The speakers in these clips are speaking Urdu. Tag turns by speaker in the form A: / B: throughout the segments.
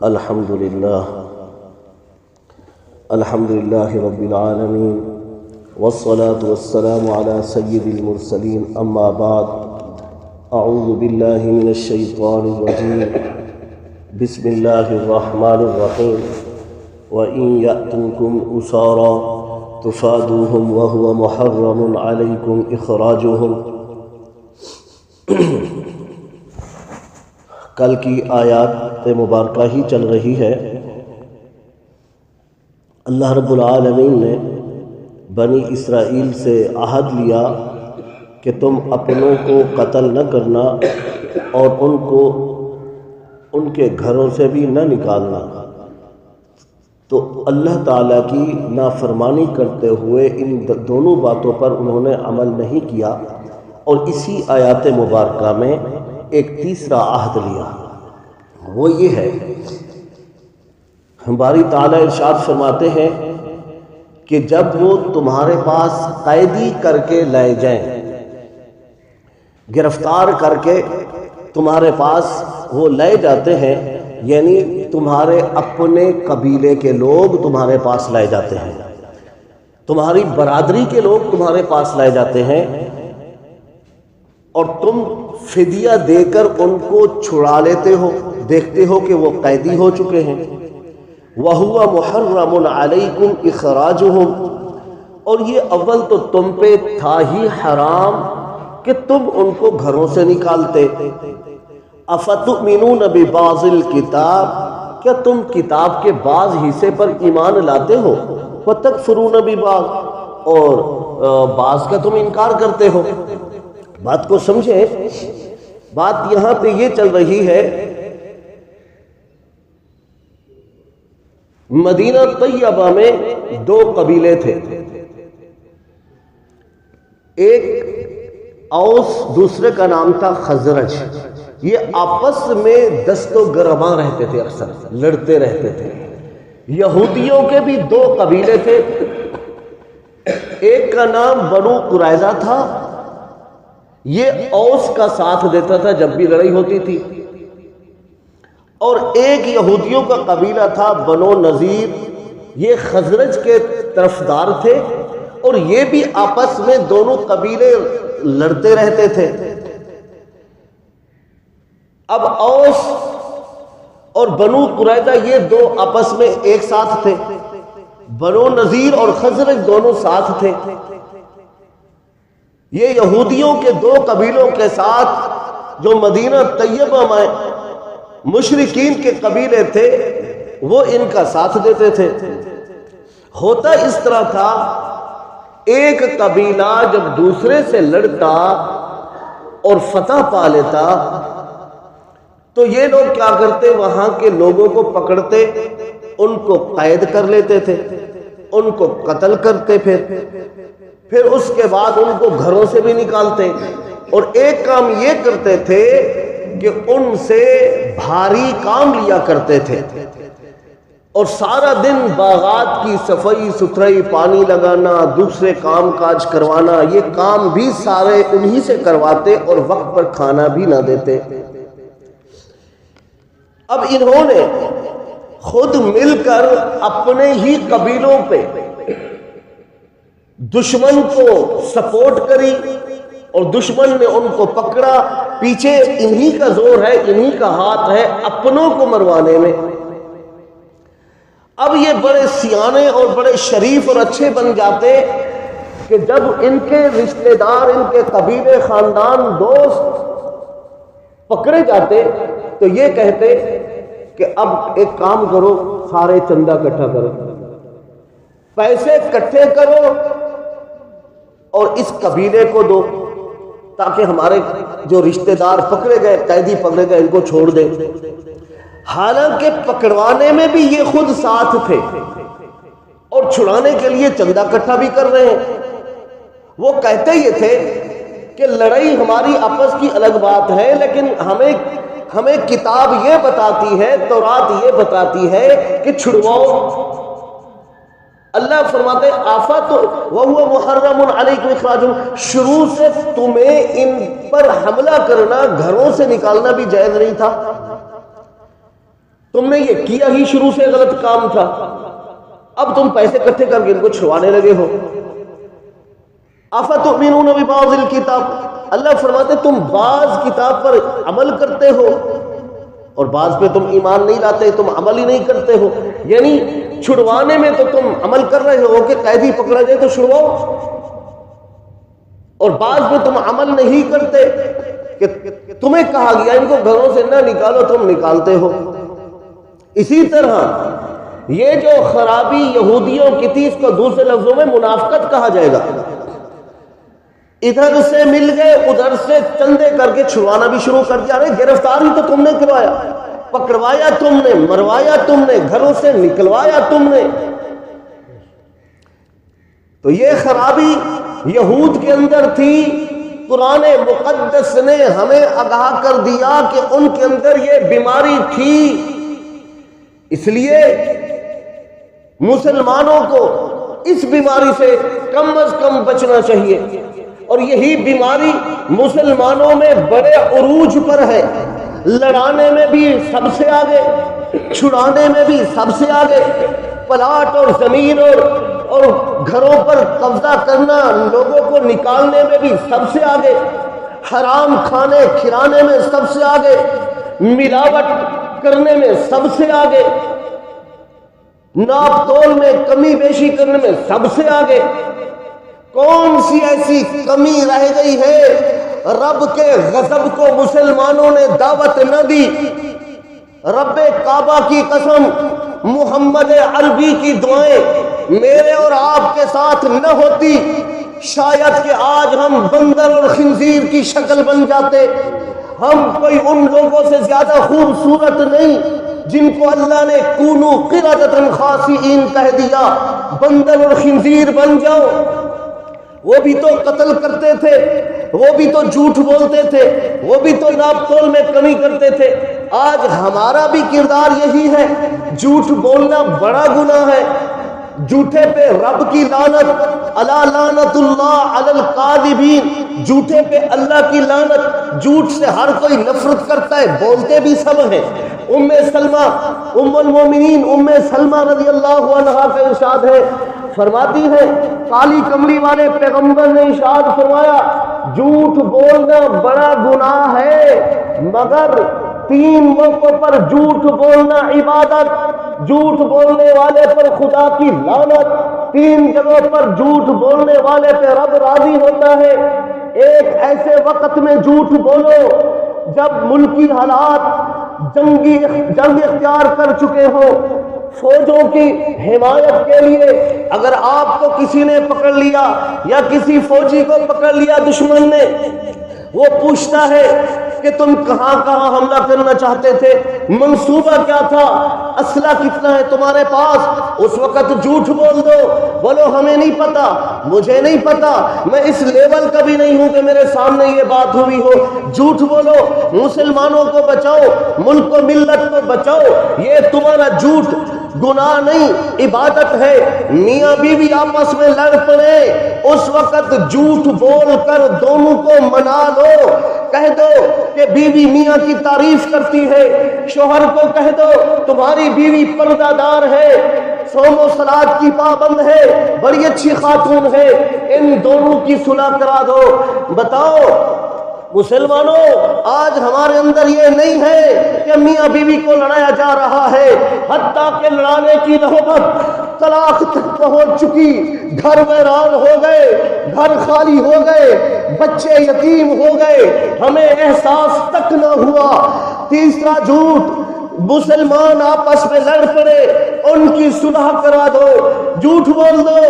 A: الحمد للہ رب العالمین والصلاة والسلام على سید المرسلین اما بعد اعوذ باللہ من الشیطان الرجیم بسم اللہ الرحمن الرحیم وَإِن يَأْتُوكُمْ أُسَارَىٰ تُفَادُوهُمْ وَهُوَ مُحَرَّمٌ عَلَيْكُمْ إِخْرَاجُهُمْ۔ کل کی آیات مبارکہ ہی چل رہی ہے۔ اللہ رب العالمین نے بنی اسرائیل سے عہد لیا کہ تم اپنوں کو قتل نہ کرنا اور ان کو ان کے گھروں سے بھی نہ نکالنا، تو اللہ تعالیٰ کی نافرمانی کرتے ہوئے ان دونوں باتوں پر انہوں نے عمل نہیں کیا، اور اسی آیات مبارکہ میں ایک تیسرا عہد لیا، وہ یہ ہے، باری تعالیٰ ارشاد فرماتے ہیں کہ جب وہ تمہارے پاس قیدی کر کے لائے جائیں، گرفتار کر کے تمہارے پاس وہ لائے جاتے ہیں، یعنی تمہارے اپنے قبیلے کے لوگ تمہارے پاس لائے جاتے ہیں، تمہاری برادری کے لوگ تمہارے پاس لائے جاتے ہیں، اور تم فدیہ دے کر ان کو چھڑا لیتے ہو، دیکھتے ہو کہ وہ قیدی ہو چکے ہیں۔ وَهُوَ مُحَرَّمٌ عَلَيْكُمْ إِخْرَاجُهُمْ، اور یہ اول تو تم پہ تھا ہی حرام کہ تم ان کو گھروں سے نکالتے۔ أَفَتُؤْمِنُونَ بِبَعْضِ الْكِتَابِ، کیا تم کتاب کے بعض حصے پر ایمان لاتے ہو؟ وَتَكْفُرُونَ بِبَعْضِ، اور بعض کا تم انکار کرتے ہو۔ بات کو سمجھیں، بات یہاں پہ یہ چل رہی ہے، مدینہ طیبہ میں دو قبیلے تھے، ایک اوس، دوسرے کا نام تھا خزرج۔ یہ آپس میں دست و گرما رہتے تھے، اکثر لڑتے رہتے تھے۔ یہودیوں کے بھی دو قبیلے تھے، ایک کا نام بنو قریظہ تھا، یہ اوس کا ساتھ دیتا تھا جب بھی لڑائی ہوتی تھی، اور ایک یہودیوں کا قبیلہ تھا بنو نذیر، یہ خزرج کے طرفدار تھے، اور یہ بھی آپس میں دونوں قبیلے لڑتے رہتے تھے۔ اب اوس اور بنو قریظہ یہ دو آپس میں ایک ساتھ تھے، بنو نذیر اور خزرج دونوں ساتھ تھے۔ یہ یہودیوں کے دو قبیلوں کے ساتھ جو مدینہ طیبہ میں مشرکین کے قبیلے تھے، وہ ان کا ساتھ دیتے تھے۔ ہوتا اس طرح تھا، ایک قبیلہ جب دوسرے سے لڑتا اور فتح پا لیتا تو یہ لوگ کیا کرتے، وہاں کے لوگوں کو پکڑتے، ان کو قید کر لیتے تھے، ان کو قتل کرتے، پھر اس کے بعد ان کو گھروں سے بھی نکالتے، اور ایک کام یہ کرتے تھے کہ ان سے بھاری کام لیا کرتے تھے، اور سارا دن باغات کی صفائی ستھرائی، پانی لگانا، دوسرے کام کاج کروانا، یہ کام بھی سارے انہی سے کرواتے، اور وقت پر کھانا بھی نہ دیتے۔ اب انہوں نے خود مل کر اپنے ہی قبیلوں پہ دشمن کو سپورٹ کری، اور دشمن نے ان کو پکڑا، پیچھے انہی کا زور ہے، انہی کا ہاتھ ہے اپنوں کو مروانے میں۔ اب یہ بڑے سیانے اور بڑے شریف اور اچھے بن جاتے کہ جب ان کے رشتہ دار، ان کے قبیلے، خاندان، دوست پکڑے جاتے تو یہ کہتے کہ اب ایک کام کرو، سارے چندہ اکٹھا کرو، پیسے اکٹھے کرو اور اس قبیلے کو دو، تاکہ ہمارے جو رشتہ دار پکڑے گئے، قیدی پکڑے گئے، ان کو چھوڑ دیں۔ حالانکہ پکڑوانے میں بھی یہ خود ساتھ تھے، اور چھڑانے کے لیے چندہ اکٹھا بھی کر رہے ہیں۔ وہ کہتے یہ تھے کہ لڑائی ہماری آپس کی الگ بات ہے، لیکن ہمیں کتاب یہ بتاتی ہے، تورات یہ بتاتی ہے کہ چھڑواؤ۔ اللہ فرماتے آفات وَهُوَ مُحَرَّمٌ عَلَيْكُمْ إِخْرَاجُهُمْ، شروع سے تمہیں ان پر حملہ کرنا، گھروں سے نکالنا بھی جائز نہیں تھا۔ تم نے یہ کیا ہی شروع سے غلط کام تھا، اب تم پیسے اکٹھے کر کے ان کو چھڑوانے لگے ہو۔ افتؤمنون ببعض الکتاب، اللہ فرماتے تم بعض کتاب پر عمل کرتے ہو اور بعض پہ تم ایمان نہیں لاتے، تم عمل ہی نہیں کرتے ہو۔ یعنی چھڑوانے میں تو تم عمل کر رہے ہو کہ قیدی پکڑا جائے تو چھڑواؤ، اور بعض پہ تم عمل نہیں کرتے کہ تمہیں کہا گیا ان کو گھروں سے نہ نکالو، تم نکالتے ہو۔ اسی طرح یہ جو خرابی یہودیوں کی تھی، اس کو دوسرے لفظوں میں منافقت کہا جائے گا۔ ادھر سے مل گئے، ادھر سے چندے کر کے چھڑوانا بھی شروع کر دیا۔ ارے گرفتار ہی تو تم نے کروایا، پکڑوایا تم نے، مروایا تم نے، گھروں سے نکلوایا تم نے۔ تو یہ خرابی یہود کے اندر تھی، قرآن مقدس نے ہمیں آگاہ کر دیا کہ ان کے اندر یہ بیماری تھی۔ اس لیے مسلمانوں کو اس بیماری سے کم از کم بچنا چاہیے، اور یہی بیماری مسلمانوں میں بڑے عروج پر ہے، لڑانے میں بھی سب سے آگے، چھڑانے میں بھی سب سے آگے، پلاٹ اور زمین اور گھروں پر قبضہ کرنا، لوگوں کو نکالنے میں بھی سب سے آگے، حرام کھانے کھلانے میں سب سے آگے، ملاوٹ کرنے میں سب سے آگے، ناپ تول میں کمی بیشی کرنے میں سب سے آگے۔ کون سی ایسی کمی رہ گئی ہے رب کے غضب کو مسلمانوں نے دعوت نہ دی؟ رب کعبہ کی قسم، محمد عربی کی دعائیں میرے اور آپ کے ساتھ نہ ہوتی، شاید کہ آج ہم بندر اور خنزیر کی شکل بن جاتے۔ ہم کوئی ان لوگوں سے زیادہ خوبصورت نہیں جن کو اللہ نے کونو قردۃ خاسئین کہہ دیا، بندر اور خنزیر بن جاؤ۔ وہ بھی تو قتل کرتے تھے، وہ بھی تو جھوٹ بولتے تھے، وہ بھی تو ناپ تول میں کمی کرتے تھے۔ آج ہمارا بھی کردار یہی ہے، جھوٹ بولنا بڑا گناہ ہے، جھوٹے پہ رب کی لعنت، الا لعنت اللہ علی الکاذبین، جھوٹے پہ اللہ کی لعنت۔ جھوٹ سے ہر کوئی نفرت کرتا ہے، بولتے بھی سب ہیں۔ ام سلمہ ام المومنین ام سلمہ رضی اللہ عنہا کا ارشاد ہے، فرماتی ہے کالی کملی والے پیغمبر نے ارشاد فرمایا جھوٹ بولنا بڑا گناہ ہے، مگر 3 موقعوں پر جھوٹ بولنا عبادت، جھوٹ بولنے والے پر خدا کی لعنت، 3 جگہوں پر جھوٹ بولنے والے پہ رب راضی ہوتا ہے۔ ایک ایسے وقت میں جھوٹ بولو جب ملکی حالات جنگ اختیار کر چکے ہو، فوجوں کی حمایت کے لیے اگر آپ کو کسی نے پکڑ لیا یا کسی فوجی کو پکڑ لیا دشمن نے، وہ پوچھتا ہے کہ تم کہاں کہاں حملہ کرنا چاہتے تھے، منصوبہ کیا تھا، اسلحہ کتنا ہے تمہارے پاس، اس وقت جھوٹ بول دو، بولو ہمیں نہیں پتا، مجھے نہیں پتا، میں اس لیول کا بھی نہیں ہوں کہ میرے سامنے یہ بات ہوئی ہو۔ جھوٹ بولو، مسلمانوں کو بچاؤ، ملک و ملت کو بچاؤ۔ یہ تمہارا جھوٹ گناہ نہیں، عبادت ہے۔ میاں بیوی آپس میں لڑ پڑے، اس وقت جھوٹ بول کر دونوں کو منا لو، کہہ دو کہ بیوی میاں کی تعریف کرتی ہے، شوہر کو کہہ دو تمہاری بیوی پردہ دار ہے، صوم و صلات کی پابند ہے، بڑی اچھی خاتون ہے، ان دونوں کی صلح کرا دو۔ بتاؤ مسلمانوں، آج ہمارے اندر یہ نہیں ہے کہ میاں بیوی کو لڑایا جا رہا ہے، حتیٰ کہ لڑانے کی نوبت طلاق تک پہنچ چکی، گھر ویران ہو گئے، گھر خالی ہو گئے، بچے یتیم ہو گئے، ہمیں احساس تک نہ ہوا۔ تیسرا جھوٹ، مسلمان آپس میں لڑ پڑے، ان کی صلح کرا دو، جھوٹ بول دو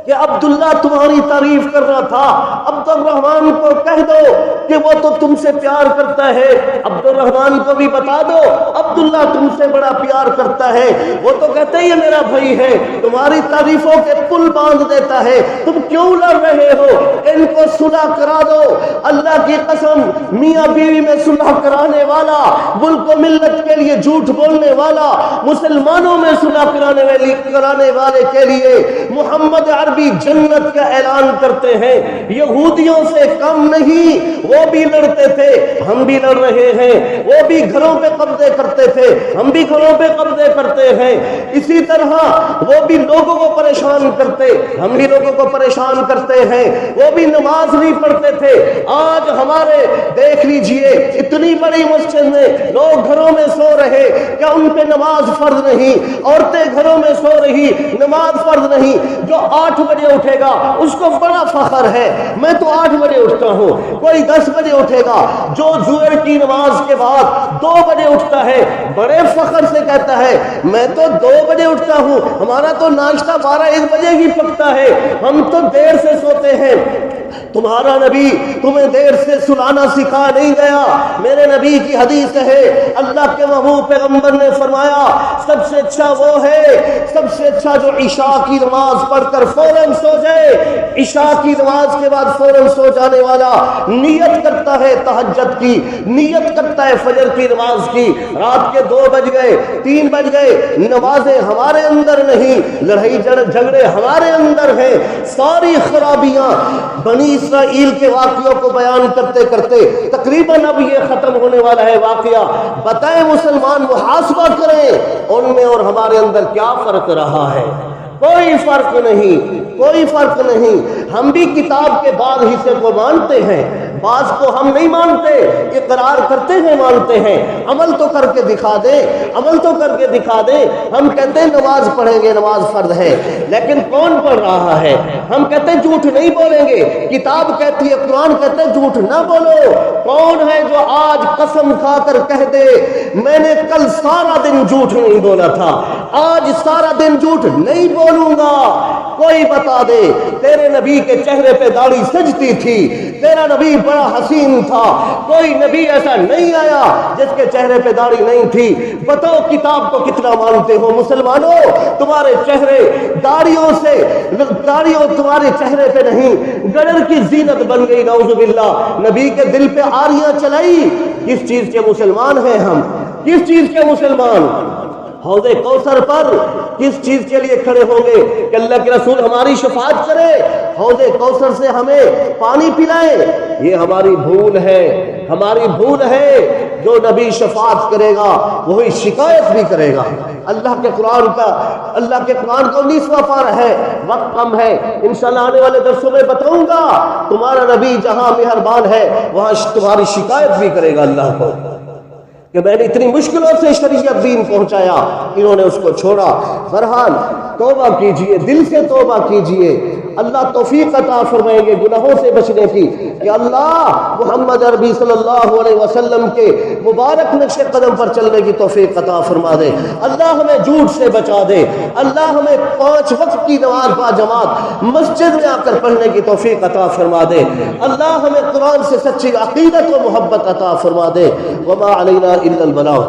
A: کہ عبداللہ تمہاری تعریف کر رہا تھا، عبد الرحمن کو کہہ دو کہ وہ تو تم سے پیار کرتا ہے، عبد الرحمن کو بھی بتا دو عبداللہ تم سے بڑا پیار کرتا ہے، وہ تو کہتے ہی میرا بھائی ہے، تمہاری تعریفوں کے پل باندھ دیتا ہے، تم کیوں لڑ رہے ہو؟ ان کو صلح کرا دو۔ اللہ کی قسم، میاں بیوی میں صلح کرانے والا، ملک و ملت کے لیے جھوٹ بولنے والا، مسلمانوں میں صلح کرانے والے کے لیے محمد عربی نبی جنت کا اعلان کرتے ہیں، یہودیوں سے کم نہیں، وہ بھی لڑتے تھے، ہم بھی لڑ رہے ہیں، وہ بھی گھروں پہ قبضے کرتے تھے، ہم بھی گھروں پہ قبضے کرتے ہیں، اسی طرح وہ بھی لوگوں کو پریشان کرتے، ہم بھی لوگوں کو پریشان کرتے ہیں، وہ بھی نماز نہیں پڑھتے تھے۔ آج ہمارے دیکھ لیجئے اتنی بڑی مسجد میں لوگ گھروں میں سو رہے، کیا ان پہ نماز فرض نہیں؟ عورتیں گھروں میں سو رہی، نماز فرض نہیں۔ جو 8 بجے اٹھے گا اس کو بڑا فخر ہے، میں تو 8 بجے اٹھتا ہوں، کوئی 10 بجے اٹھے گا۔ جو ظہر کی نماز کے بعد 2 بجے اٹھتا ہے بڑے فخر سے کہتا ہے میں تو 2 بجے اٹھتا ہوں، ہمارا تو ناشتہ 12-1 بجے ہی پکتا ہے، ہم تو دیر سے سوتے ہیں۔ تمہارا نبی تمہیں دیر سے سلانا سکھا نہیں گیا۔ میرے نبی کی حدیث ہے، اللہ کے محبوب پیغمبر نے فرمایا سب سے اچھا وہ ہے، سب سے اچھا جو عشاء کی نماز پڑھ کر فوراً سو جائے، عشاء کی نماز کے بعد فوراً سو جانے والا نیت کرتا ہے تہجد کی، نیت کرتا ہے فجر کی نماز کی، رات کے 2 بج گئے 3 بج گئے، نمازیں ہمارے اندر نہیں، لڑائی جھگڑے ہمارے اندر ہیں، ساری خرابیاں بنی اسرائیل کے واقعوں کو بیان کرتے کرتے تقریباً اب یہ ختم ہونے والا ہے واقعہ۔ بتائیں مسلمان محاسبہ کریں ان میں اور ہمارے اندر کیا فرق رہا ہے؟ کوئی فرق نہیں، کوئی فرق نہیں۔ ہم بھی کتاب کے بعض حصے کو مانتے ہیں، بعض کو ہم نہیں مانتے، اقرار کرتے ہیں مانتے ہیں، عمل تو کر کے دکھا دیں، عمل تو کر کے دکھا دیں۔ ہم کہتے ہیں نماز پڑھیں گے، نماز فرض ہے، لیکن کون پڑھ رہا ہے؟ ہم کہتے ہیں جھوٹ نہیں بولیں گے، کتاب کہتی ہے، قرآن کہتے ہیں جھوٹ نہ بولو۔ کون ہے جو آج قسم کھا کر کہہ دے میں نے کل سارا دن جھوٹ نہیں بولا تھا، آج سارا دن جھوٹ نہیں بولوں گا؟ کوئی بتا دے تیرے نبی کے چہرے پہ داڑھی سجتی تھی، تیرا نبی بڑا حسین تھا، کوئی نبی ایسا نہیں آیا جس کے چہرے پہ داڑھی نہیں تھی۔ بتاؤ کتاب کو کتنا مانتے ہو مسلمانوں؟ تمہارے چہرے داڑھیوں سے، داڑھیوں تمہارے چہرے پہ نہیں، گڑر کی زینت بن گئی، نعوذ باللہ۔ نبی کے دل پہ آریاں چلائی۔ کس چیز کے مسلمان ہیں ہم؟ کس چیز کے مسلمان؟ حوض کوثر پر کس چیز کے لیے کھڑے ہوں گے کہ اللہ کے رسول ہماری شفاعت کرے، حوض کوثر سے ہمیں پانی پلائے؟ یہ ہماری بھول ہے، ہماری بھول ہے۔ جو نبی شفاعت کرے گا وہی شکایت بھی کرے گا۔ اللہ کے قرآن کو 19واں پارہ ہے، وقت کم ہے، انشاءاللہ آنے والے درسوں میں بتاؤں گا۔ تمہارا نبی جہاں مہربان ہے وہاں تمہاری شکایت بھی کرے گا اللہ کو کہ میں نے اتنی مشکلوں سے شریعت دین پہنچایا، انہوں نے اس کو چھوڑا۔ بہرحال توبہ کیجئے، دل سے توبہ کیجئے، اللہ توفیق عطا فرمائیں گے گناہوں سے بچنے کی کہ اللہ محمد عربی صلی اللہ علیہ وسلم کے مبارک نقش قدم پر چلنے کی توفیق عطا فرما دے۔ اللہ ہمیں جھوٹ سے بچا دے، اللہ ہمیں 5 وقت کی نماز با جماعت مسجد میں آ کر پڑھنے کی توفیق عطا فرما دے۔ اللہ ہمیں قرآن سے سچی عقیدت و محبت عطا فرما دے۔ وما علینا الا البلاغ۔